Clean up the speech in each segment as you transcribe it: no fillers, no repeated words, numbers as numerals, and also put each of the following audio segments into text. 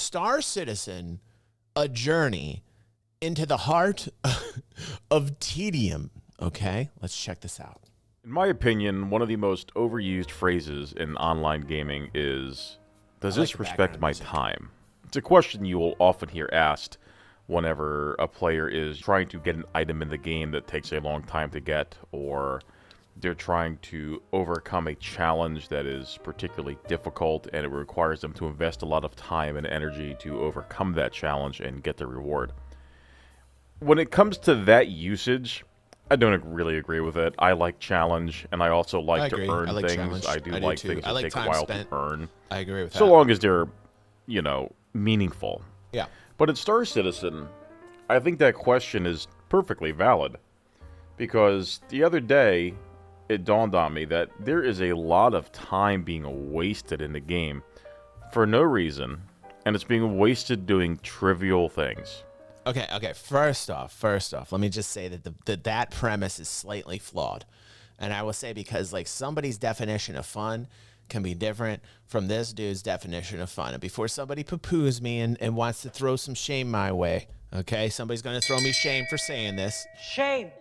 Star Citizen, a journey into the heart of Tedium. Okay, let's check this out. In my opinion, one of the most overused phrases in online gaming is, does this respect my time? It's a question you will often hear asked whenever a player is trying to get an item in the game that takes a long time to get, or they're trying to overcome a challenge that is particularly difficult and it requires them to invest a lot of time and energy to overcome that challenge and get the reward. When it comes to that usage, I don't really agree with it. I like challenge, and I also like to earn things. Challenge. I do like things that take a while to earn. I agree with that. So long as they're, you know, meaningful. Yeah. But at Star Citizen, I think that question is perfectly valid. Because the other day, it dawned on me that there is a lot of time being wasted in the game for no reason, and it's being wasted doing trivial things. Okay. First off, let me just say that that premise is slightly flawed. And I will say because, like, somebody's definition of fun can be different from this dude's definition of fun. And before somebody poo-poos me and wants to throw some shame my way, okay? Somebody's going to throw me shame for saying this. Shame.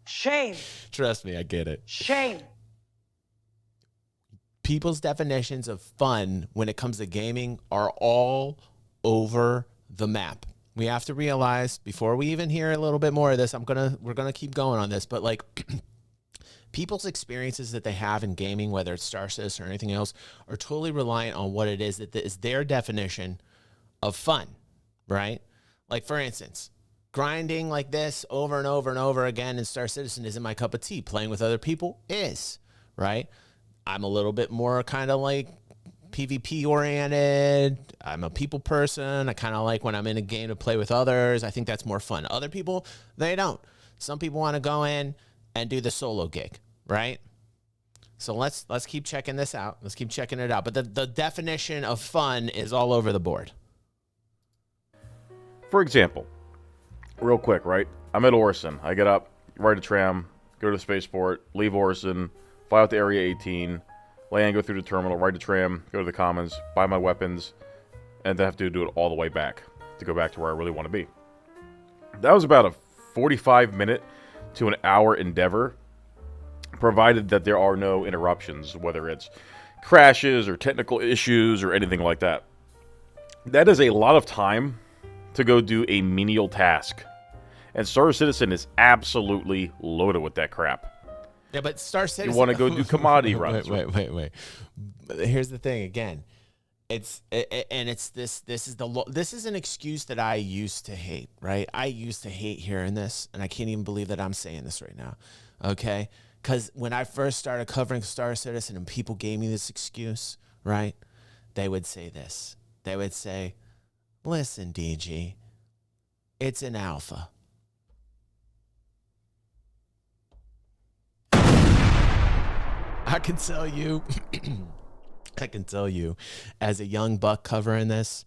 Shame. Trust me, I get it. Shame. People's definitions of fun when it comes to gaming are all over the map. We have to realize, before we even hear a little bit more of this, we're gonna keep going on this, but like people's experiences that they have in gaming, whether it's Star Citizen or anything else, are totally reliant on what it is that is their definition of fun, right? Like, for instance, grinding like this over and over and over again in Star Citizen isn't my cup of tea. Playing with other people is, right? I'm a little bit more kind of like PvP oriented. I'm a people person. I kind of like when I'm in a game to play with others. I think that's more fun. Other people, they don't. Some people want to go in and do the solo gig, right? So let's keep checking this out. Let's keep checking it out. But the definition of fun is all over the board. For example, real quick, right? I'm at Orison. I get up, ride a tram, go to the spaceport, leave Orison, fly out to Area 18, land, go through the terminal, ride the tram, go to the commons, buy my weapons, and then have to do it all the way back to go back to where I really want to be. That was about a 45-minute to an hour endeavor, provided that there are no interruptions, whether it's crashes or technical issues or anything like that. That is a lot of time to go do a menial task. And Star Citizen is absolutely loaded with that crap. Yeah, but Star Citizen... You want to go do commodity runs. Wait. Here's the thing again. This is an excuse that I used to hate, right? I used to hate hearing this, and I can't even believe that I'm saying this right now, okay? Because when I first started covering Star Citizen and people gave me this excuse, right, they would say this. They would say, listen, DG, it's an alpha. I can tell you, as a young buck covering this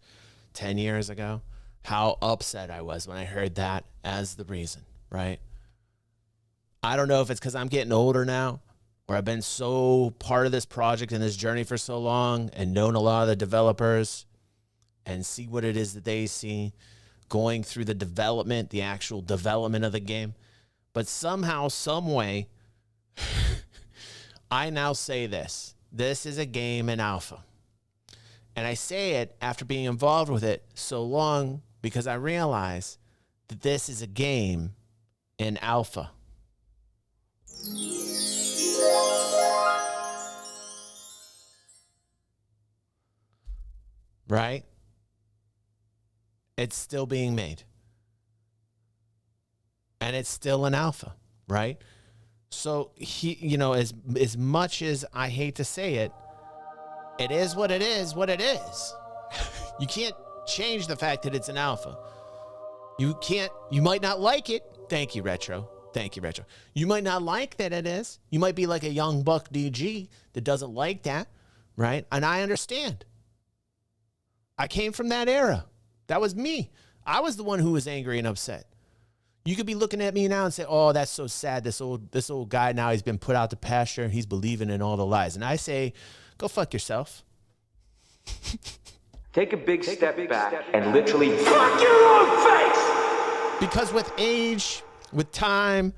10 years ago, how upset I was when I heard that as the reason, right? I don't know if it's because I'm getting older now, or I've been so part of this project and this journey for so long and known a lot of the developers and see what it is that they see going through the actual development of the game. But somehow, some way, I now say this. This is a game in alpha. And I say it after being involved with it so long because I realize that this is a game in alpha. Right? It's still being made. And it's still an alpha, right? So, as much as I hate to say it, it is what it is, You can't change the fact that it's an alpha. You might not like it. Thank you, Retro. You might not like that it is. You might be like a young buck DG that doesn't like that, right? And I understand. I came from that era. That was me. I was the one who was angry and upset. You could be looking at me now and say, oh, that's so sad. This old guy now, he's been put out to pasture. He's believing in all the lies. And I say, go fuck yourself. Take a big step back and literally fuck your own face! Because with age, with time,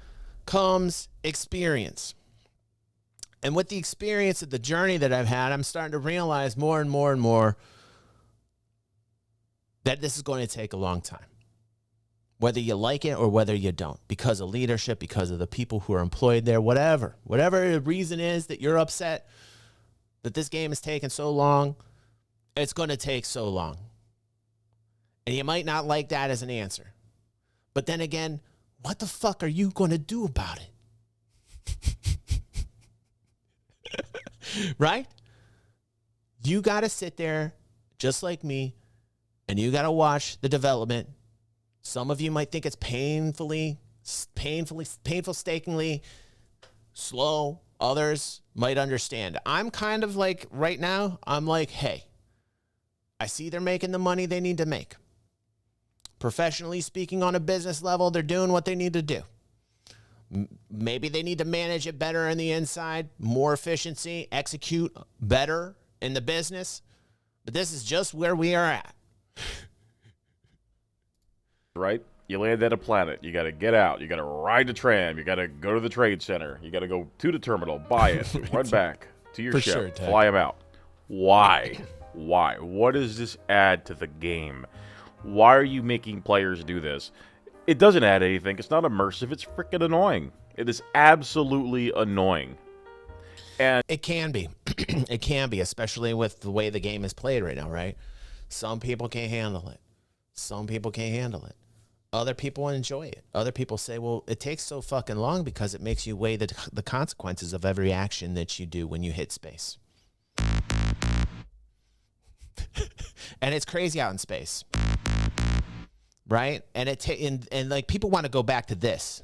comes experience. And with the experience of the journey that I've had, I'm starting to realize more and more and more that this is going to take a long time. Whether you like it or whether you don't, because of leadership, because of the people who are employed there, whatever the reason is that you're upset that this game is taking so long, it's going to take so long. And you might not like that as an answer. But then again, what the fuck are you going to do about it? Right? You got to sit there just like me, and you got to watch the development. Some of you might think it's painstakingly slow. Others might understand. I'm kind of like, right now, I'm like, hey, I see they're making the money they need to make. Professionally speaking, on a business level, they're doing what they need to do. Maybe they need to manage it better on the inside, more efficiency, execute better in the business. But this is just where we are at. Right? You land at a planet. You got to get out. You got to ride the tram. You got to go to the trade center. You got to go to the terminal, buy it, run back to your ship, fly them out. Why? Why? What does this add to the game? Why are you making players do this? It doesn't add anything. It's not immersive. It's freaking annoying. It is absolutely annoying. And it can be. It can be, especially with the way the game is played right now, right? Some people can't handle it. Some people can't handle it. Other people enjoy it. Other people say, well, it takes so fucking long because it makes you weigh the consequences of every action that you do when you hit space. And it's crazy out in space. Right? And and like people want to go back to this.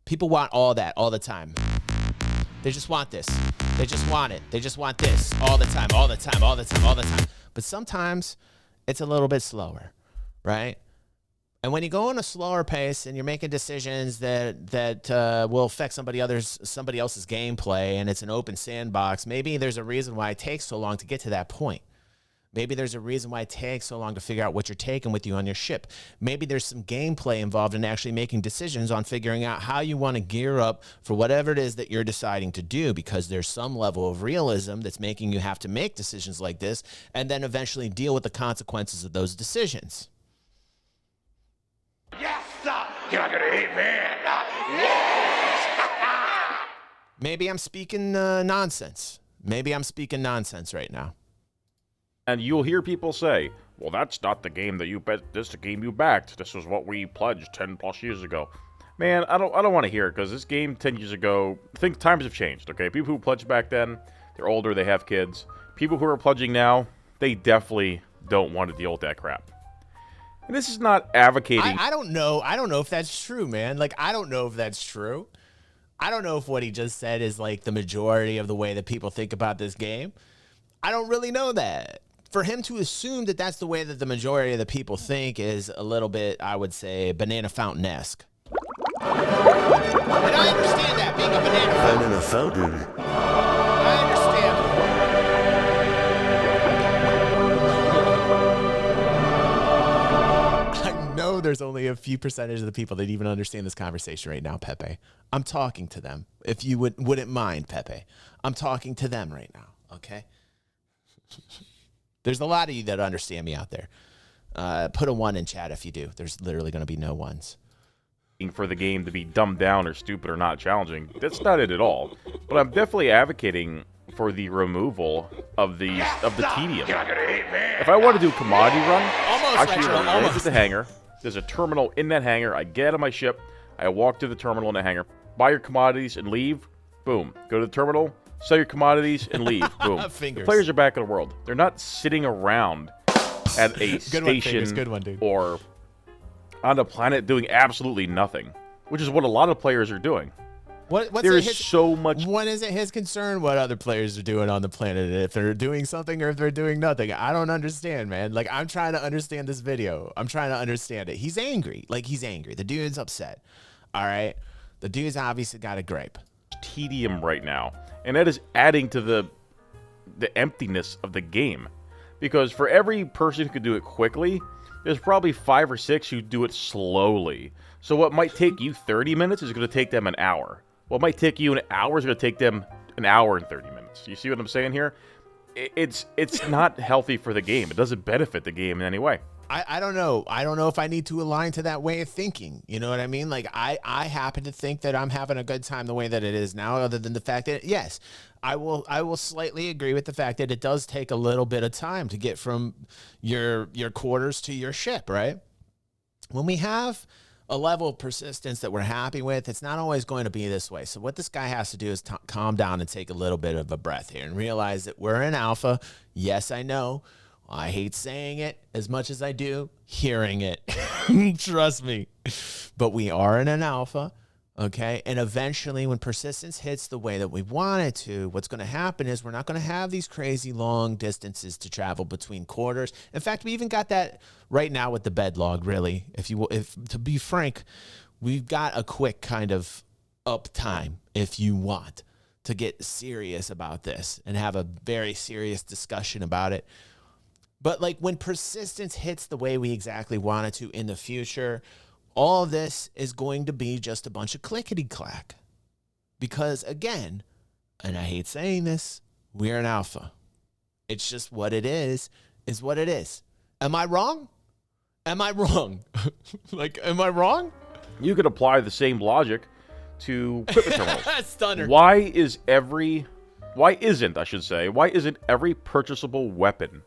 People want all that all the time. They just want this. They just want it. They just want this all the time, all the time, all the time, all the time. But sometimes it's a little bit slower, right? And when you go on a slower pace and you're making decisions that will affect somebody else's gameplay, and it's an open sandbox, maybe there's a reason why it takes so long to get to that point. Maybe there's a reason why it takes so long to figure out what you're taking with you on your ship. Maybe there's some gameplay involved in actually making decisions on figuring out how you want to gear up for whatever it is that you're deciding to do, because there's some level of realism that's making you have to make decisions like this and then eventually deal with the consequences of those decisions. Yes, you're not gonna hate me. Yes. Maybe I'm speaking nonsense. Maybe I'm speaking nonsense right now. And you'll hear people say, well, that's not the game that you bet. This is the game you backed. This was what we pledged 10 plus years ago. Man, I don't want to hear it, because this game 10 years ago, I think times have changed, okay? People who pledged back then, they're older, they have kids. People who are pledging now, they definitely don't want to deal with that crap. And this is not advocating. I don't know. I don't know if that's true, man. Like, I don't know if that's true. I don't know if what he just said is like the majority of the way that people think about this game. I don't really know that. For him to assume that that's the way that the majority of the people think is a little bit, I would say, banana fountain-esque. And I understand that, being a banana fountain. I understand. I know there's only a few percentage of the people that even understand this conversation right now, Pepe. I'm talking to them. If you wouldn't mind, Pepe. I'm talking to them right now, okay? There's a lot of you that understand me out there. Put a 1 in chat if you do. There's literally going to be no ones. For the game to be dumbed down or stupid or not challenging. That's not it at all. But I'm definitely advocating for the removal of the tedium. If I want to do a commodity run, I land at the hangar. There's a terminal in that hangar. I get out of my ship. I walk to the terminal in the hangar. Buy your commodities and leave. Boom. Go to the terminal. Sell your commodities and leave. Boom. The players are back in the world. They're not sitting around at a station or on a planet doing absolutely nothing, which is what a lot of players are doing. There is so much. When is it his concern what other players are doing on the planet? If they're doing something or if they're doing nothing? I don't understand, man. Like, I'm trying to understand this video. I'm trying to understand it. He's angry. Like, he's angry. The dude's upset. All right? The dude's obviously got a gripe. Tedium right now, and that is adding to the emptiness of the game. Because for every person who could do it quickly, there's probably 5 or 6 who do it slowly. So what might take you 30 minutes is going to take them an hour. What might take you an hour is going to take them an hour and 30 minutes. You see what I'm saying here? It's not healthy for the game. It doesn't benefit the game in any way. I don't know. I don't know if I need to align to that way of thinking. You know what I mean? Like, I happen to think that I'm having a good time the way that it is now, other than the fact that, yes, I will slightly agree with the fact that it does take a little bit of time to get from your quarters to your ship, right? When we have a level of persistence that we're happy with, it's not always going to be this way. So what this guy has to do is calm down and take a little bit of a breath here and realize that we're in alpha. Yes, I know. I hate saying it as much as I do hearing it. Trust me. But we are in an alpha, okay? And eventually when persistence hits the way that we want it to, what's going to happen is we're not going to have these crazy long distances to travel between quarters. In fact, we even got that right now with the bed log, really. If to be frank, we've got a quick kind of up time, if you want, to get serious about this and have a very serious discussion about it. But like when persistence hits the way we exactly want it to in the future, all of this is going to be just a bunch of clickety-clack. Because again, and I hate saying this, we're an alpha. It's just what it is what it is. Am I wrong? Am I wrong? Like, am I wrong? You could apply the same logic to equipment terminals. Stunner. Why isn't every purchasable weapon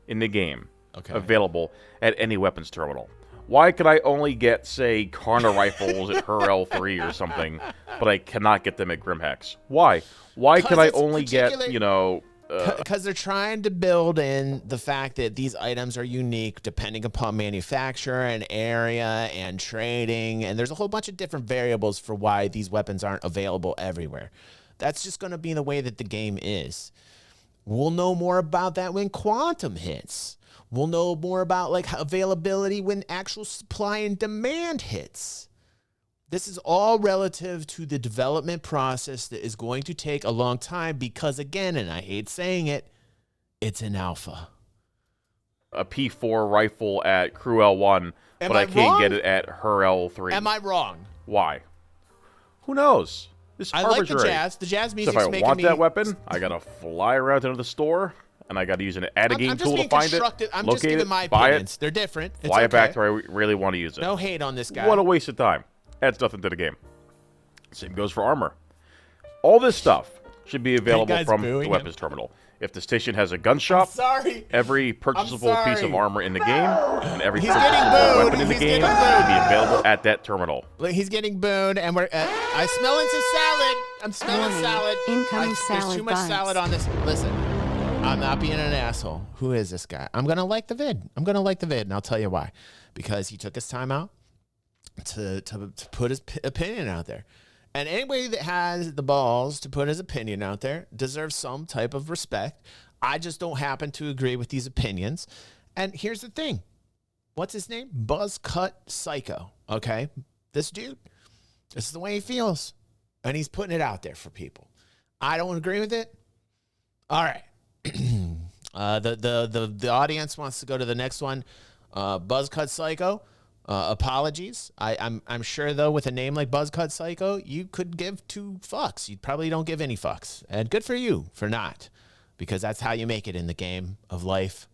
in the game available at any weapons terminal? Why could I only get, say, Karna rifles at HER L3 or something, but I cannot get them at Grimhex? Why? Why can I only get, you know... Because they're trying to build in the fact that these items are unique depending upon manufacturer and area and trading, and there's a whole bunch of different variables for why these weapons aren't available everywhere. That's just going to be the way that the game is. We'll know more about that when quantum hits. We'll know more about like availability when actual supply and demand hits. This is all relative to the development process that is going to take a long time because, again, and I hate saying it, it's an alpha. A P4 rifle at Crew L1, but I can't get it at HER L3. Am I wrong? Why? Who knows? It's I arbitrary. like the jazz. The jazz music's so if I making want me... that weapon, I gotta fly around into the store, and I gotta use an add-a-game tool to find it, I'm locate just giving it, my buy opinions. it, They're different. It's fly it back to okay. where I really want to use it. No hate on this guy. What a waste of time. Adds nothing to the game. Same goes for armor. All this stuff should be available from the weapons terminal. If the station has a gun shop, every purchasable piece of armor in the game and every purchasable weapon in the game should be available at that terminal. He's getting booed, and we're. I'm smelling some salad. I'm smelling salad. Incoming salad. There's too much salad on this. Listen, I'm not being an asshole. Who is this guy? I'm gonna like the vid. And I'll tell you why. Because he took his time out to put his opinion out there. And anybody that has the balls to put his opinion out there deserves some type of respect. I just don't happen to agree with these opinions. And here's the thing. What's his name? Buzzcut Psycho. Okay? This dude, this is the way he feels. And he's putting it out there for people. I don't agree with it. All right. The audience wants to go to the next one. Buzzcut Psycho. Apologies. I'm sure though with a name like Buzzcut Psycho, you could give 2 fucks. You probably don't give any fucks, and good for you for not, because that's how you make it in the game of life.